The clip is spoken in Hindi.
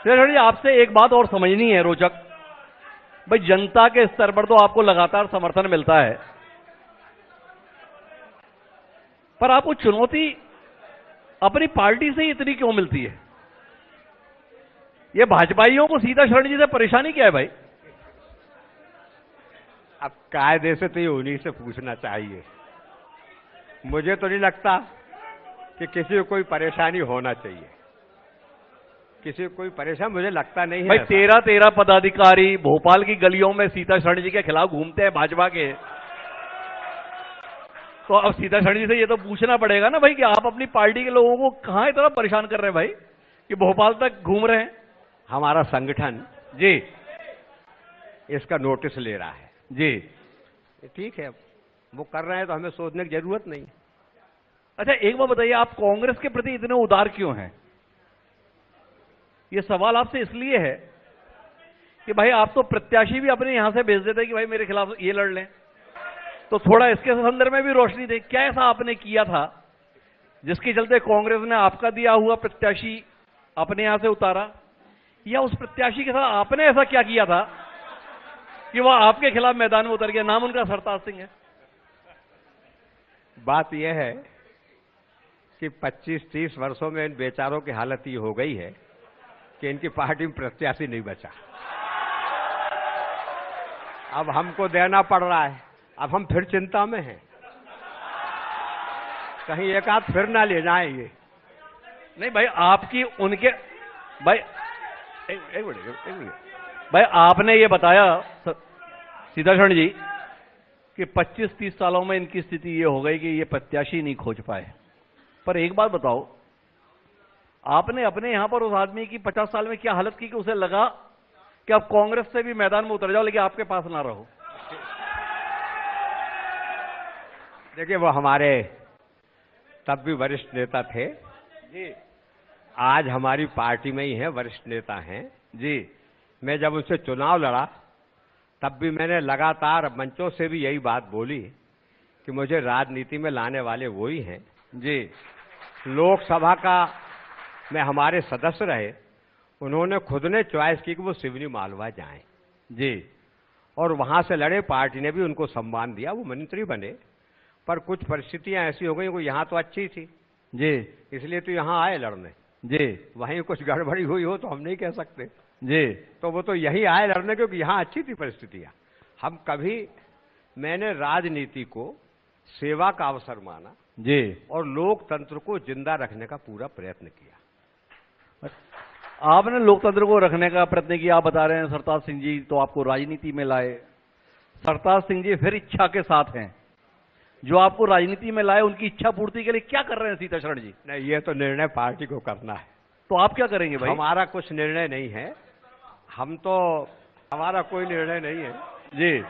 जी आपसे एक बात और समझनी है रोचक। भाई जनता के स्तर पर तो आपको लगातार समर्थन मिलता है, पर आपको चुनौती अपनी पार्टी से ही इतनी क्यों मिलती है? ये भाजपाइयों को सीता शरण जी से परेशानी क्या है भाई? अब कायदे से तो ये उन्हीं से पूछना चाहिए। मुझे तो नहीं लगता कि किसी को कोई परेशानी होना चाहिए। किसी को कोई परेशानी मुझे लगता नहीं है भाई। 13 पदाधिकारी भोपाल की गलियों में सीता शरण जी के खिलाफ घूमते हैं भाजपा के, तो अब सीता शरण जी से ये तो पूछना पड़ेगा ना भाई कि आप अपनी पार्टी के लोगों को कहां इतना परेशान कर रहे हैं भाई कि भोपाल तक घूम रहे हैं? हमारा संगठन जी इसका नोटिस ले रहा है जी। ठीक है, वो कर रहे हैं तो हमें सोचने की जरूरत नहीं। अच्छा एक बात बताइए, आप कांग्रेस के प्रति इतने उदार क्यों हैं? ये सवाल आपसे इसलिए है कि भाई आप तो प्रत्याशी भी अपने यहां से भेज देते कि भाई मेरे खिलाफ ये लड़ लें, तो थोड़ा इसके संदर्भ में भी रोशनी दें। क्या ऐसा आपने किया था जिसके चलते कांग्रेस ने आपका दिया हुआ प्रत्याशी अपने यहां से उतारा, या उस प्रत्याशी के साथ आपने ऐसा क्या किया था कि वह आपके खिलाफ मैदान में उतर गया? नाम उनका सरताज सिंह है। बात यह है कि 25-30 वर्षों में इन बेचारों की हालत ये हो गई है कि इनकी पार्टी में प्रत्याशी नहीं बचा। अब हमको देना पड़ रहा है। अब हम फिर चिंता में हैं, कहीं एक आध फिर ना ले जाएंगे। नहीं भाई, आपकी उनके भाई एक मिनट भाई, आपने ये बताया सीता शरण जी कि 25-30 सालों में इनकी स्थिति ये हो गई कि ये प्रत्याशी नहीं खोज पाए। पर एक बात बताओ, आपने अपने यहां पर उस आदमी की 50 साल में क्या हालत की कि उसे लगा कि आप कांग्रेस से भी मैदान में उतर जाओ लेकिन आपके पास ना रहो? देखिए, वो हमारे तब भी वरिष्ठ नेता थे जी, आज हमारी पार्टी में ही है, वरिष्ठ नेता हैं जी। मैं जब उनसे चुनाव लड़ा तब भी मैंने लगातार मंचों से भी यही बात बोली कि मुझे राजनीति में लाने वाले वही हैं जी। लोकसभा का में हमारे सदस्य रहे, उन्होंने खुद ने चॉइस की कि वो सिवनी मालवा जाएं जी, और वहां से लड़े। पार्टी ने भी उनको सम्मान दिया, वो मंत्री बने। पर कुछ परिस्थितियां ऐसी हो गई, वो यहाँ तो अच्छी थी जी, इसलिए तो यहाँ आए लड़ने। जी, वहीं कुछ गड़बड़ी हुई हो तो हम नहीं कह सकते जी। तो वो तो यही आए लड़ने क्योंकि यहाँ अच्छी थी परिस्थितियां। हम कभी, मैंने राजनीति को सेवा का अवसर माना जी, और लोकतंत्र को जिंदा रखने का पूरा प्रयत्न किया। आपने लोकतंत्र को रखने का प्रयत्न किया। आप बता रहे हैं सरताज सिंह जी तो आपको राजनीति में लाए। सरताज सिंह जी फिर इच्छा के साथ हैं, जो आपको राजनीति में लाए उनकी इच्छा पूर्ति के लिए क्या कर रहे हैं सीता शरण जी? नहीं, ये तो निर्णय पार्टी को करना है। तो आप क्या करेंगे भाई? हमारा कुछ निर्णय नहीं है, हम तो, हमारा कोई निर्णय नहीं है जी।